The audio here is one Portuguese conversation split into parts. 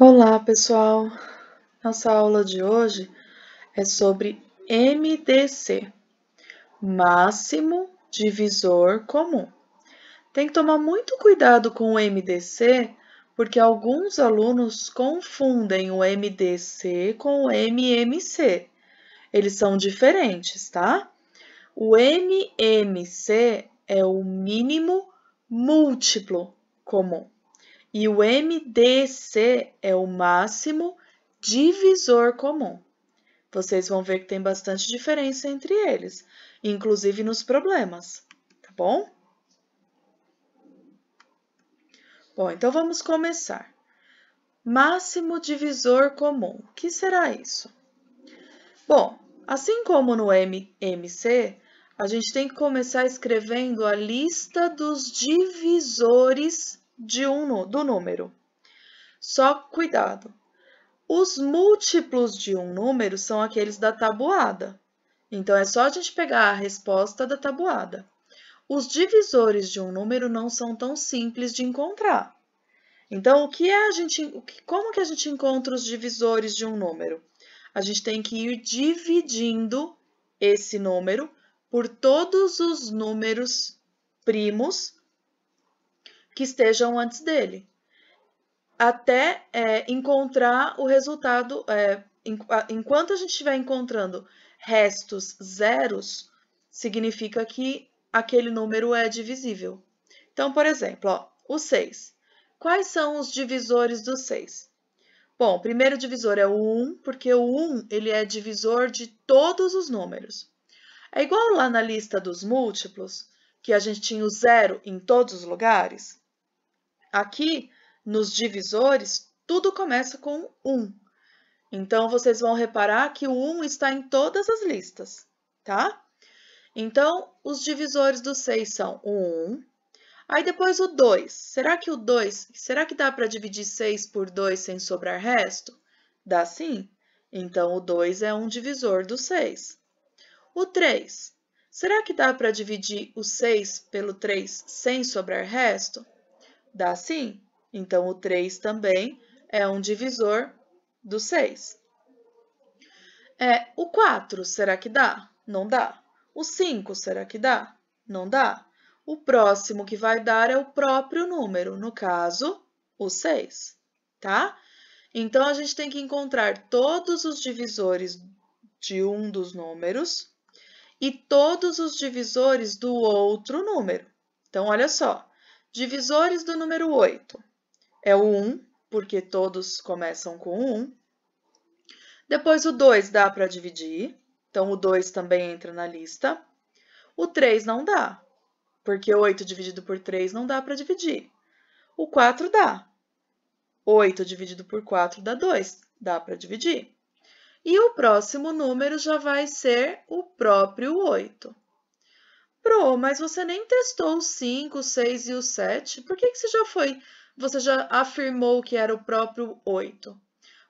Olá, pessoal! Nossa aula de hoje é sobre MDC, máximo divisor comum. Tem que tomar muito cuidado com o MDC, porque alguns alunos confundem o MDC com o MMC. Eles são diferentes, tá? O MMC é o mínimo múltiplo comum. E o MDC é o máximo divisor comum. Vocês vão ver que tem bastante diferença entre eles, inclusive nos problemas, tá bom? Bom, então vamos começar. Máximo divisor comum. O que será isso? Bom, assim como no MMC, a gente tem que começar escrevendo a lista dos divisores do número. Só cuidado. Os múltiplos de um número são aqueles da tabuada. Então, é só a gente pegar a resposta da tabuada. Os divisores de um número não são tão simples de encontrar. Então, como que a gente encontra os divisores de um número? A gente tem que ir dividindo esse número por todos os números primos que estejam antes dele, até encontrar o resultado. Enquanto a gente estiver encontrando restos zeros, significa que aquele número é divisível. Então, por exemplo, ó, o 6. Quais são os divisores do 6? Bom, o primeiro divisor é o 1, porque o 1 ele é divisor de todos os números. É igual lá na lista dos múltiplos, que a gente tinha o 0 em todos os lugares. Aqui, nos divisores, tudo começa com 1. Então, vocês vão reparar que o 1 está em todas as listas, tá? Então, os divisores do 6 são o 1. Aí, depois o 2. Será que dá para dividir 6 por 2 sem sobrar resto? Dá sim. Então, o 2 é um divisor do 6. O 3. Será que dá para dividir o 6 pelo 3 sem sobrar resto? Dá sim. Então, o 3 também é um divisor do 6. O 4, será que dá? Não dá. O 5, será que dá? Não dá. O próximo que vai dar é o próprio número, no caso, o 6, tá? Então, a gente tem que encontrar todos os divisores de um dos números e todos os divisores do outro número. Então, olha só, divisores do número 8 é o 1, porque todos começam com 1. Depois o 2 dá para dividir, então o 2 também entra na lista. O 3 não dá, porque 8 dividido por 3 não dá para dividir. O 4 dá. 8 dividido por 4 dá 2, dá para dividir. E o próximo número já vai ser o próprio 8. Pro, mas você nem testou o 5, o 6 e o 7. Por que você já afirmou que era o próprio 8?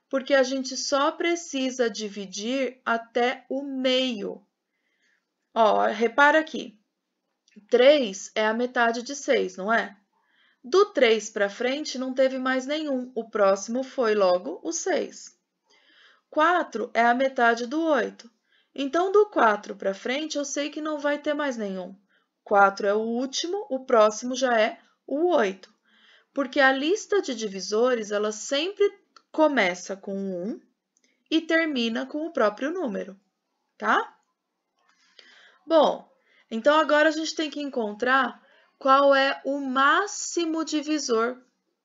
Porque a gente só precisa dividir até o meio. Ó, repara aqui. 3 é a metade de 6, não é? Do 3 para frente não teve mais nenhum. O próximo foi logo o 6. 4 é a metade do 8. Então, do 4 para frente, eu sei que não vai ter mais nenhum. 4 é o último, o próximo já é o 8. Porque a lista de divisores, ela sempre começa com 1 e termina com o próprio número, tá? Bom, então agora a gente tem que encontrar qual é o máximo divisor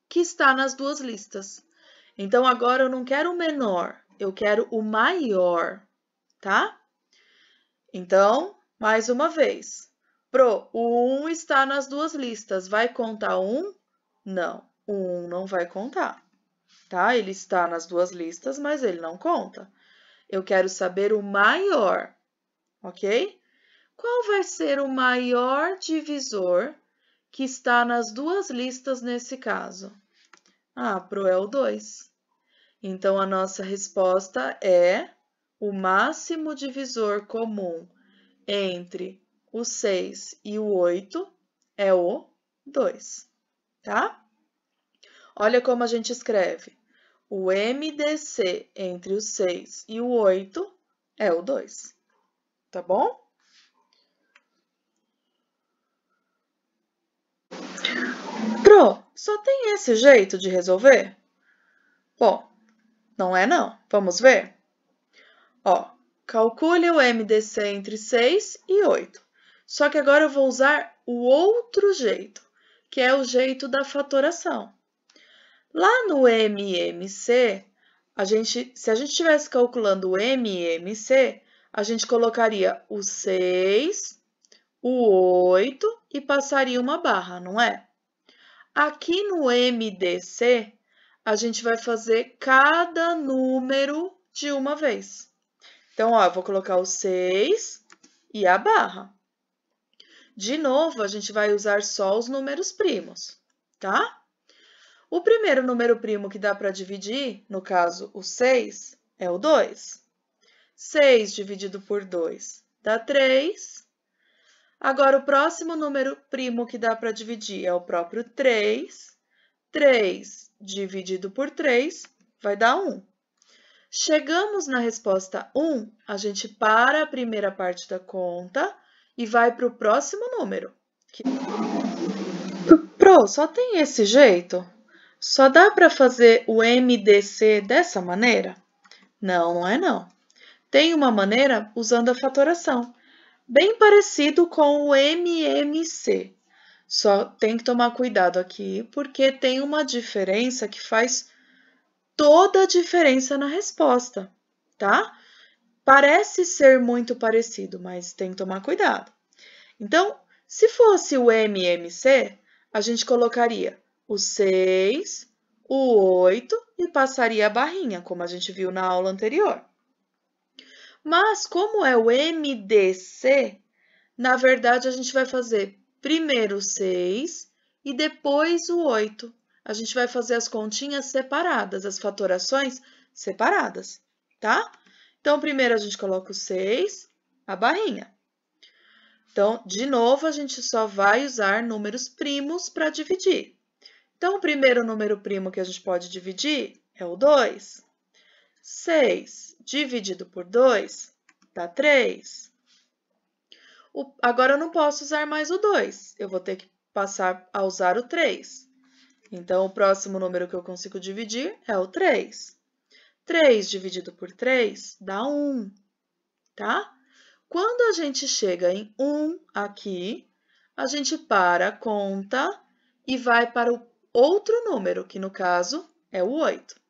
que está nas duas listas. Então, agora eu não quero o menor, eu quero o maior, tá? Então, mais uma vez. O 1 está nas duas listas. Vai contar 1? Não, o 1 não vai contar, tá? Ele está nas duas listas, mas ele não conta. Eu quero saber o maior, ok? Qual vai ser o maior divisor que está nas duas listas nesse caso? É o 2. Então, a nossa resposta é o máximo divisor comum entre o 6 e o 8 é o 2, tá? Olha como a gente escreve. o MDC entre o 6 e o 8 é o 2, tá bom? Pro, só tem esse jeito de resolver? Bom, não é não. Vamos ver? Ó, calcule o MDC entre 6 e 8. Só que agora eu vou usar o outro jeito, que é o jeito da fatoração. Lá no MMC, se a gente estivesse calculando o MMC, a gente colocaria o 6, o 8 e passaria uma barra, não é? Aqui no MDC, a gente vai fazer cada número de uma vez. Então, ó, eu vou colocar o 6 e a barra. De novo, a gente vai usar só os números primos, tá? O primeiro número primo que dá para dividir, no caso, o 6, é o 2. 6 dividido por 2 dá 3. Agora, o próximo número primo que dá para dividir é o próprio 3. 3 dividido por 3 vai dar 1. Chegamos na resposta 1, a gente para a primeira parte da conta e vai para o próximo número. Pro, só tem esse jeito? Só dá para fazer o MDC dessa maneira? Não, não é não. Tem uma maneira usando a fatoração, bem parecido com o MMC. Só tem que tomar cuidado aqui, porque tem uma diferença que faz toda a diferença na resposta, tá? Parece ser muito parecido, mas tem que tomar cuidado. Então, se fosse o MMC, a gente colocaria o 6, o 8 e passaria a barrinha, como a gente viu na aula anterior. Mas, como é o MDC, na verdade, a gente vai fazer primeiro o 6 e depois o 8. A gente vai fazer as continhas separadas, as fatorações separadas, tá? Então, primeiro a gente coloca o 6, a barrinha. Então, de novo, a gente só vai usar números primos para dividir. Então, o primeiro número primo que a gente pode dividir é o 2. 6 dividido por 2 dá 3. Agora, eu não posso usar mais o 2, eu vou ter que passar a usar o 3. Então, o próximo número que eu consigo dividir é o 3. 3 dividido por 3 dá 1, tá? Quando a gente chega em 1 aqui, a gente para a conta e vai para o outro número, que no caso é o 8.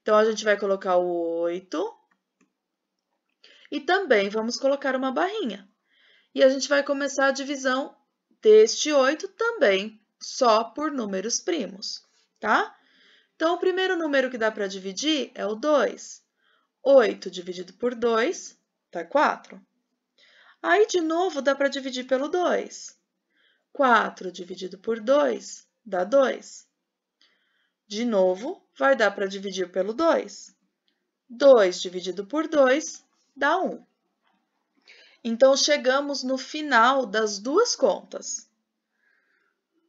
Então, a gente vai colocar o 8 e também vamos colocar uma barrinha. E a gente vai começar a divisão deste 8 também só por números primos, tá? Então, o primeiro número que dá para dividir é o 2. 8 dividido por 2 dá 4. Aí, de novo, dá para dividir pelo 2. 4 dividido por 2 dá 2. De novo, vai dar para dividir pelo 2. 2 dividido por 2 dá 1. Então, chegamos no final das duas contas.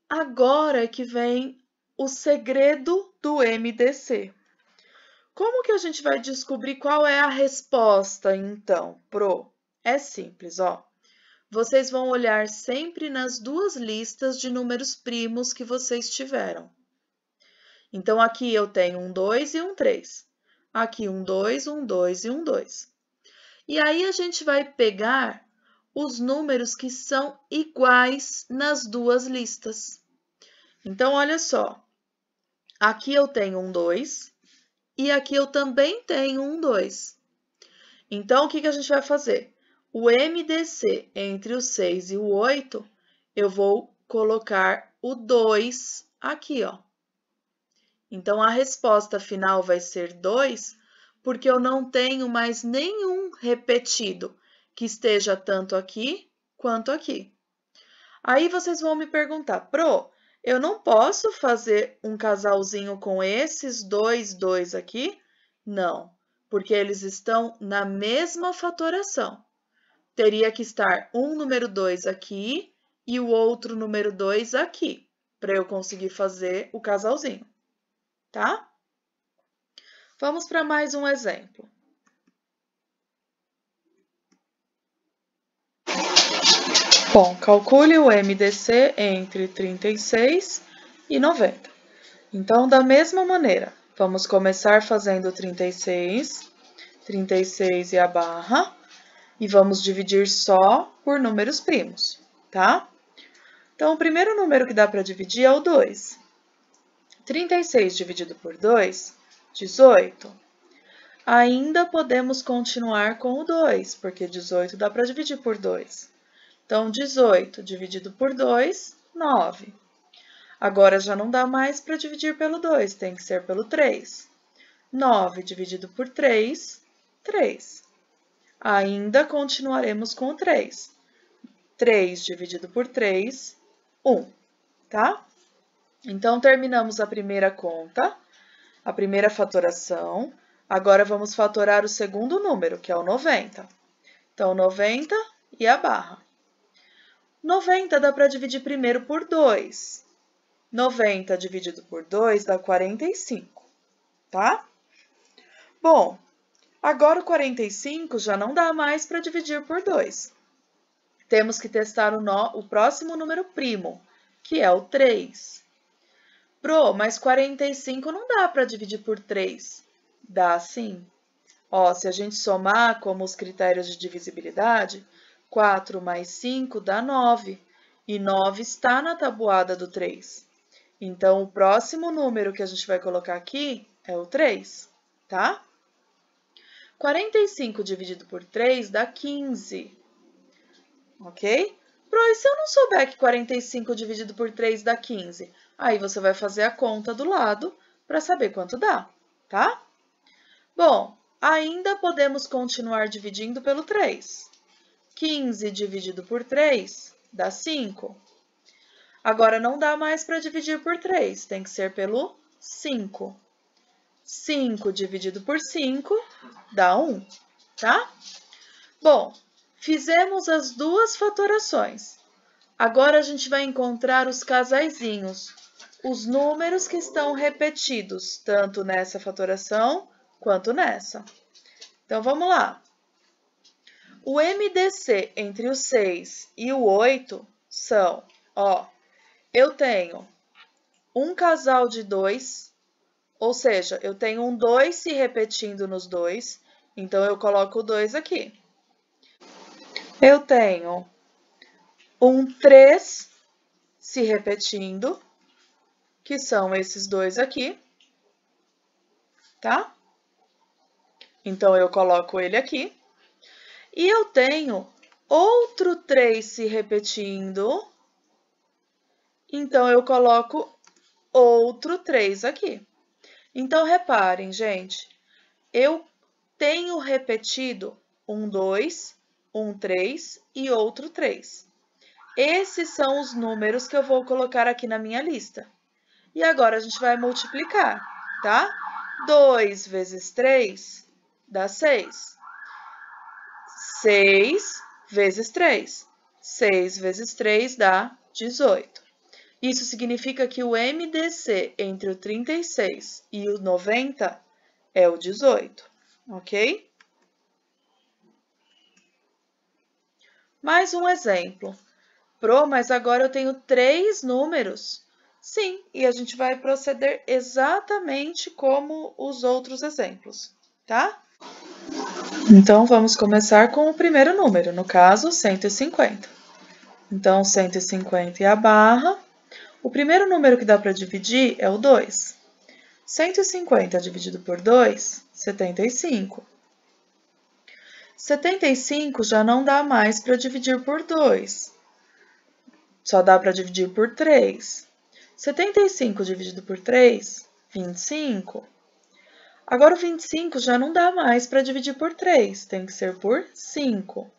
Agora é que vem o segredo do MDC. Como que a gente vai descobrir qual é a resposta, então, Pro? É simples, ó. Vocês vão olhar sempre nas duas listas de números primos que vocês tiveram. Então, aqui eu tenho um 2 e um 3. Aqui um 2, um 2 e um 2. E aí, a gente vai pegar os números que são iguais nas duas listas. Então, olha só. Aqui eu tenho um 2 e aqui eu também tenho um 2. Então, o que a gente vai fazer? O MDC entre o 6 e o 8, eu vou colocar o 2 aqui, ó. Então, a resposta final vai ser 2, porque eu não tenho mais nenhum repetido que esteja tanto aqui quanto aqui. Aí, vocês vão me perguntar, Pro, eu não posso fazer um casalzinho com esses dois aqui? Não, porque eles estão na mesma fatoração. Teria que estar um número 2 aqui e o outro número 2 aqui, para eu conseguir fazer o casalzinho, tá? Vamos para mais um exemplo. Bom, calcule o MDC entre 36 e 90. Então, da mesma maneira, vamos começar fazendo 36 e a barra, e vamos dividir só por números primos, tá? Então, o primeiro número que dá para dividir é o 2. 36 dividido por 2, 18. Ainda podemos continuar com o 2, porque 18 dá para dividir por 2. Então, 18 dividido por 2, 9. Agora, já não dá mais para dividir pelo 2, tem que ser pelo 3. 9 dividido por 3, 3. Ainda continuaremos com o 3. 3 dividido por 3, 1, tá? Então, terminamos a primeira conta, a primeira fatoração. Agora, vamos fatorar o segundo número, que é o 90. Então, 90 e a barra. 90 dá para dividir primeiro por 2. 90 dividido por 2 dá 45, tá? Bom, agora o 45 já não dá mais para dividir por 2. Temos que testar o próximo número primo, que é o 3. Pro, mas 45 não dá para dividir por 3. Dá sim. Ó, se a gente somar como os critérios de divisibilidade, 4 mais 5 dá 9, e 9 está na tabuada do 3. Então, o próximo número que a gente vai colocar aqui é o 3, tá? 45 dividido por 3 dá 15, ok? E se eu não souber que 45 dividido por 3 dá 15? Aí você vai fazer a conta do lado para saber quanto dá, tá? Bom, ainda podemos continuar dividindo pelo 3. 15 dividido por 3 dá 5. Agora, não dá mais para dividir por 3, tem que ser pelo 5. 5 dividido por 5 dá 1, tá? Bom, fizemos as duas fatorações. Agora, a gente vai encontrar os casaizinhos, os números que estão repetidos, tanto nessa fatoração quanto nessa. Então, vamos lá. O MDC entre o 6 e o 8 são, ó, eu tenho um casal de 2, ou seja, eu tenho um 2 se repetindo nos 2, então eu coloco o 2 aqui. Eu tenho um 3 se repetindo, que são esses dois aqui, tá? Então, eu coloco ele aqui. E eu tenho outro 3 se repetindo, então eu coloco outro 3 aqui. Então, reparem, gente, eu tenho repetido um 2, um 3 e outro 3. Esses são os números que eu vou colocar aqui na minha lista. E agora, a gente vai multiplicar, tá? 2 vezes 3 dá 6. 6 vezes 3. 6 vezes 3 dá 18. Isso significa que o MDC entre o 36 e o 90 é o 18, ok? Mais um exemplo. Mas agora eu tenho 3 números. Sim, e a gente vai proceder exatamente como os outros exemplos, tá? Então, vamos começar com o primeiro número, no caso, 150. Então, 150 e a barra. O primeiro número que dá para dividir é o 2. 150 dividido por 2, 75. 75 já não dá mais para dividir por 2. Só dá para dividir por 3. 75 dividido por 3, 25. Agora, o 25 já não dá mais para dividir por 3, tem que ser por 5.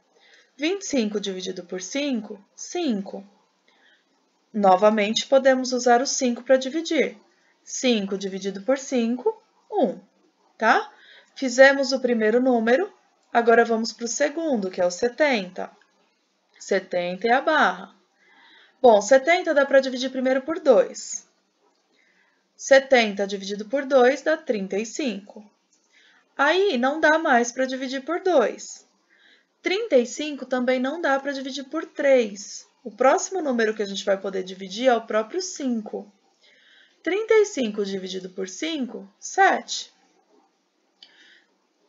25 dividido por 5, 5. Novamente, podemos usar o 5 para dividir. 5 dividido por 5, 1, tá? Fizemos o primeiro número, agora vamos para o segundo, que é o 70. 70 é a barra. Bom, 70 dá para dividir primeiro por 2. 70 dividido por 2 dá 35. Aí, não dá mais para dividir por 2. 35 também não dá para dividir por 3. O próximo número que a gente vai poder dividir é o próprio 5. 35 dividido por 5, 7.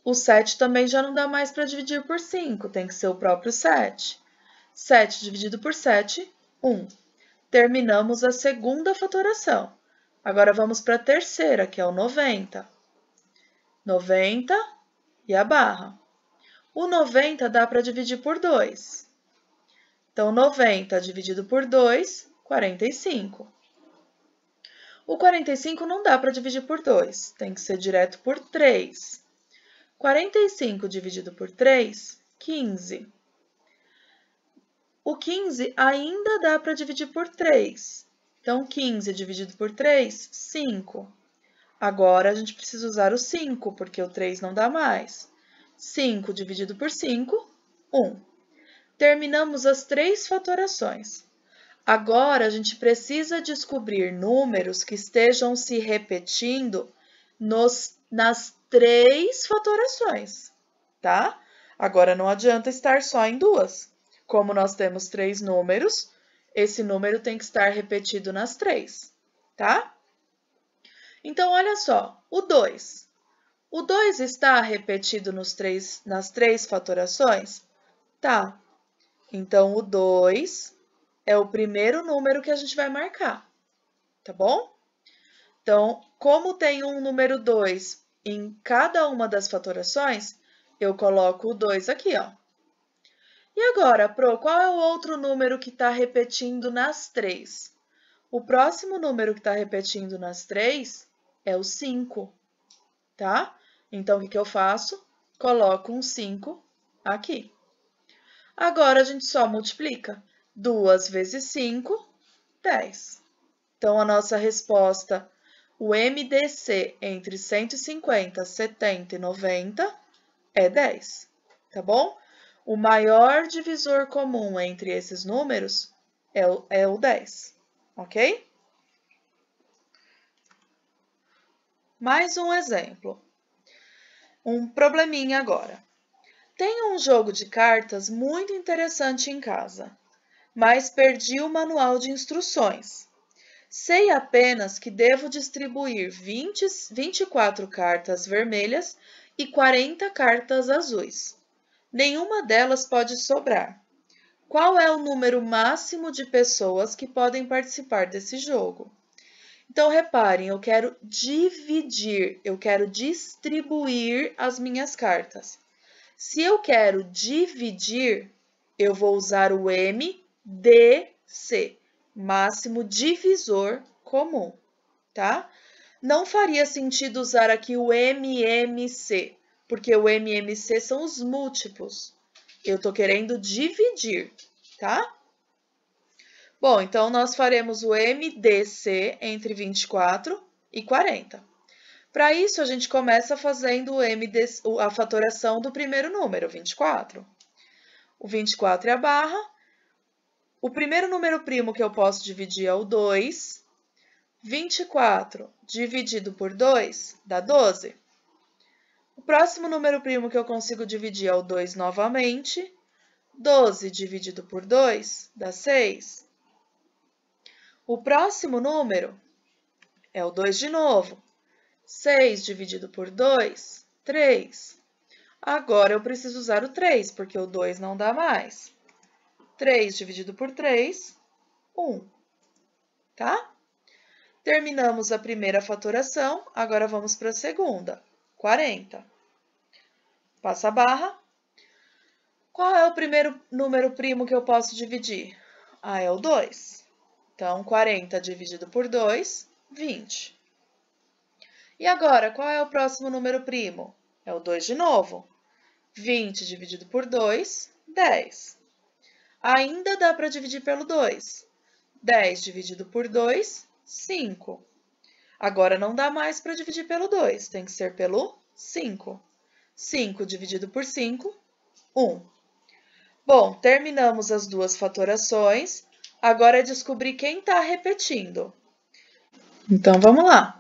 O 7 também já não dá mais para dividir por 5, tem que ser o próprio 7. 7 dividido por 7, 1. Terminamos a segunda fatoração. Agora vamos para a terceira, que é o 90. 90 e a barra. O 90 dá para dividir por 2. Então, 90 dividido por 2, 45. O 45 não dá para dividir por 2, tem que ser direto por 3. 45 dividido por 3, 15. O 15 ainda dá para dividir por 3. Então, 15 dividido por 3, 5. Agora, a gente precisa usar o 5, porque o 3 não dá mais. 5 dividido por 5, 1. Terminamos as 3 fatorações. Agora, a gente precisa descobrir números que estejam se repetindo nas 3 fatorações, tá? Agora, não adianta estar só em 2. Como nós temos 3 números, esse número tem que estar repetido nas 3, tá? Então, olha só, o 2. O 2 está repetido nas 3 fatorações? Tá. Então, o 2 é o primeiro número que a gente vai marcar, tá bom? Então, como tem um número 2 em cada uma das fatorações, eu coloco o 2 aqui, ó. E agora, Pro, qual é o outro número que está repetindo nas 3? O próximo número que está repetindo nas 3 é o 5, tá? Então, o que eu faço? Coloco um 5 aqui. Agora, a gente só multiplica. 2 vezes 5, 10. Então, a nossa resposta, o MDC entre 150, 70 e 90 é 10, tá bom? O maior divisor comum entre esses números é o 10, ok? Mais um exemplo. Um probleminha agora. Tenho um jogo de cartas muito interessante em casa, mas perdi o manual de instruções. Sei apenas que devo distribuir 24 cartas vermelhas e 40 cartas azuis. Nenhuma delas pode sobrar. Qual é o número máximo de pessoas que podem participar desse jogo? Então, reparem, eu quero dividir, eu quero distribuir as minhas cartas. Se eu quero dividir, eu vou usar o MDC, máximo divisor comum, tá? Não faria sentido usar aqui o MMC, porque o MMC são os múltiplos. Eu estou querendo dividir, tá? Bom, então nós faremos o MDC entre 24 e 40. Para isso, a gente começa fazendo a fatoração do primeiro número, 24. O 24 é a barra. O primeiro número primo que eu posso dividir é o 2. 24 dividido por 2 dá 12. O próximo número primo que eu consigo dividir é o 2 novamente. 12 dividido por 2 dá 6. O próximo número é o 2 de novo. 6 dividido por 2, 3. Agora eu preciso usar o 3, porque o 2 não dá mais. 3 dividido por 3, 1. Tá? Terminamos a primeira fatoração, agora vamos para a segunda. 40. Passa a barra. Qual é o primeiro número primo que eu posso dividir? Ah, é o 2. Então, 40 dividido por 2, 20. E agora, qual é o próximo número primo? É o 2 de novo. 20 dividido por 2, 10. Ainda dá para dividir pelo 2. 10 dividido por 2, 5. Agora, não dá mais para dividir pelo 2, tem que ser pelo 5. 5 dividido por 5, 1. Bom, terminamos as duas fatorações. Agora é descobrir quem está repetindo. Então, vamos lá.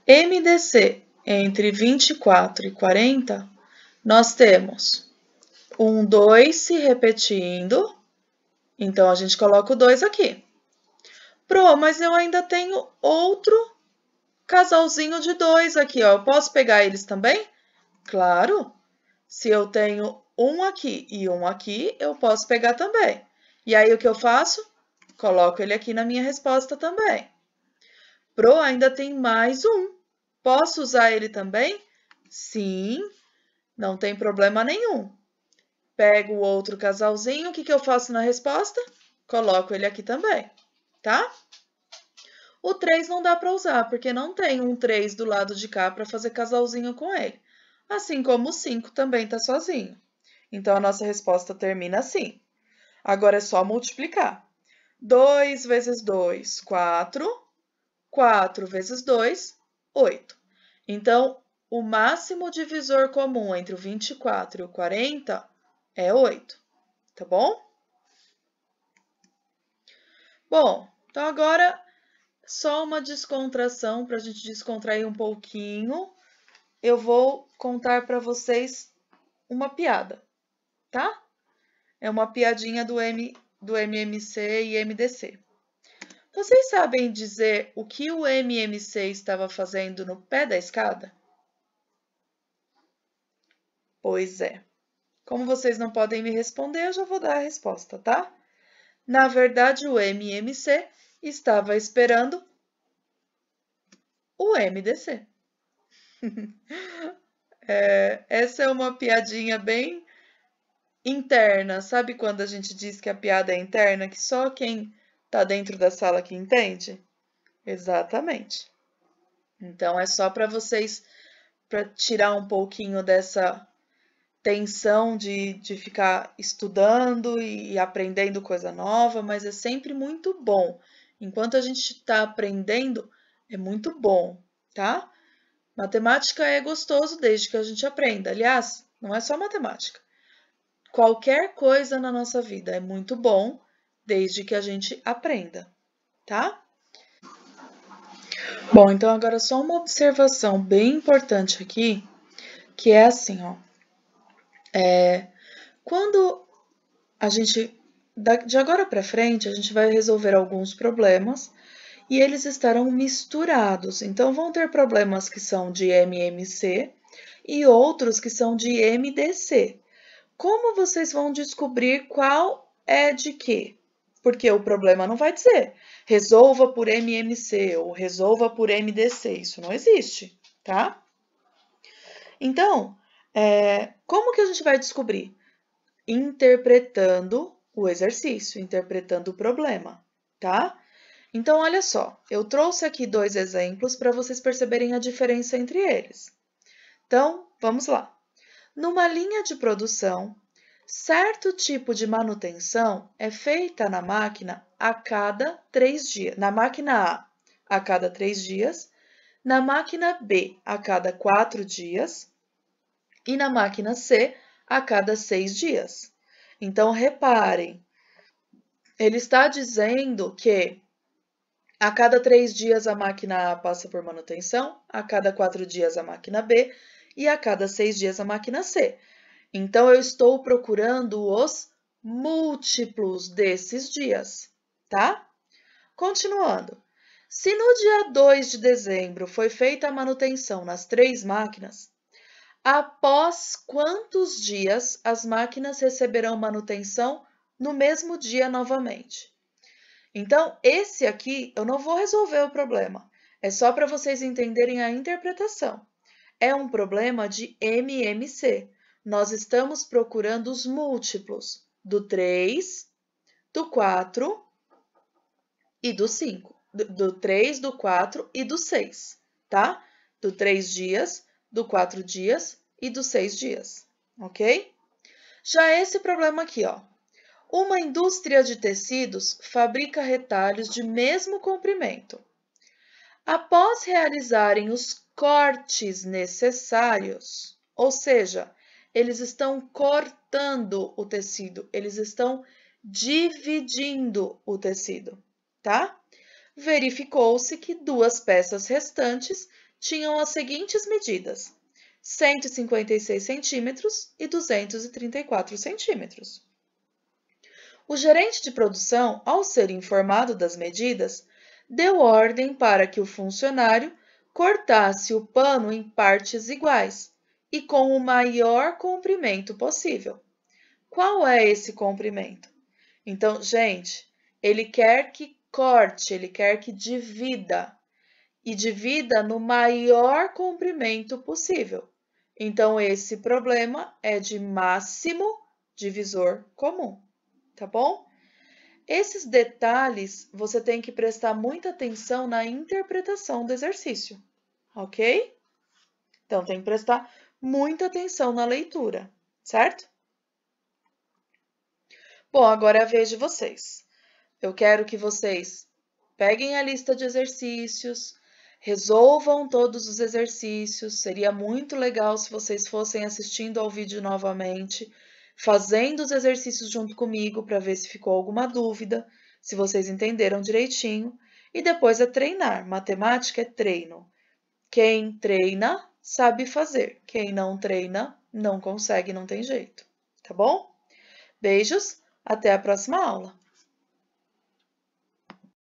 MDC entre 24 e 40, nós temos 2 se repetindo, então a gente coloca o 2 aqui. Pro, mas eu ainda tenho outro casalzinho de 2 aqui, ó. Eu posso pegar eles também? Claro. Se eu tenho um aqui e um aqui, eu posso pegar também. E aí, o que eu faço? Coloco ele aqui na minha resposta também. Pro ainda tem mais um. Posso usar ele também? Sim, não tem problema nenhum. Pego o outro casalzinho, o que eu faço na resposta? Coloco ele aqui também, tá? O 3 não dá para usar, porque não tem um 3 do lado de cá para fazer casalzinho com ele. Assim como o 5 também está sozinho. Então, a nossa resposta termina assim. Agora é só multiplicar. 2 vezes 2, 4. 4 vezes 2, 8. Então, o máximo divisor comum entre o 24 e o 40 é 8, tá bom? Bom, então agora só uma descontração para a gente descontrair um pouquinho. Eu vou contar para vocês uma piada, tá? É uma piadinha do MMC e MDC. Vocês sabem dizer o que o MMC estava fazendo no pé da escada? Pois é. Como vocês não podem me responder, eu já vou dar a resposta, tá? Na verdade, o MMC estava esperando o MDC. Essa é uma piadinha bem interna. Sabe quando a gente diz que a piada é interna, que só quem está dentro da sala que entende? Exatamente. Então, é só para vocês, para tirar um pouquinho dessa tensão de ficar estudando e aprendendo coisa nova, mas é sempre muito bom. Enquanto a gente está aprendendo, é muito bom, tá? Matemática é gostoso desde que a gente aprenda. Aliás, não é só matemática. Qualquer coisa na nossa vida é muito bom desde que a gente aprenda, tá? Bom, então agora só uma observação bem importante aqui, que é assim, ó. Quando a gente, de agora para frente, a gente vai resolver alguns problemas e eles estarão misturados. Então, vão ter problemas que são de MMC e outros que são de MDC. Como vocês vão descobrir qual é de quê? Porque o problema não vai dizer resolva por MMC ou resolva por MDC. Isso não existe, tá? Então, como que a gente vai descobrir? Interpretando o exercício, interpretando o problema, tá? Então, olha só, eu trouxe aqui 2 exemplos para vocês perceberem a diferença entre eles. Então, vamos lá. Numa linha de produção, certo tipo de manutenção é feita na máquina a cada 3 dias. Na máquina A cada 3 dias, na máquina B a cada 4 dias e na máquina C a cada 6 dias. Então, reparem, ele está dizendo que a cada 3 dias a máquina A passa por manutenção, a cada 4 dias a máquina B e a cada 6 dias a máquina C. Então, eu estou procurando os múltiplos desses dias, tá? Continuando. Se no dia 2 de dezembro foi feita a manutenção nas 3 máquinas, após quantos dias as máquinas receberão manutenção no mesmo dia novamente? Então, esse aqui eu não vou resolver o problema, é só para vocês entenderem a interpretação. É um problema de MMC. Nós estamos procurando os múltiplos do 3, do 4 e do 5. Do 3, do 4 e do 6, tá? Do 3 dias, do 4 dias e dos 6 dias, ok? Já esse problema aqui, ó. Uma indústria de tecidos fabrica retalhos de mesmo comprimento. Após realizarem os cortes necessários, ou seja, eles estão cortando o tecido, eles estão dividindo o tecido, tá? Verificou-se que 2 peças restantes tinham as seguintes medidas: 156 centímetros e 234 centímetros. O gerente de produção, ao ser informado das medidas, deu ordem para que o funcionário cortasse o pano em partes iguais e com o maior comprimento possível. Qual é esse comprimento? Então, gente, ele quer que corte, ele quer que divida e divida no maior comprimento possível. Então, esse problema é de máximo divisor comum, tá bom? Esses detalhes você tem que prestar muita atenção na interpretação do exercício, ok? Então, tem que prestar muita atenção na leitura, certo? Bom, agora é a vez de vocês. Eu quero que vocês peguem a lista de exercícios, resolvam todos os exercícios. Seria muito legal se vocês fossem assistindo ao vídeo novamente, fazendo os exercícios junto comigo para ver se ficou alguma dúvida, se vocês entenderam direitinho. E depois é treinar. Matemática é treino. Quem treina sabe fazer. Quem não treina não consegue, não tem jeito. Tá bom? Beijos, até a próxima aula.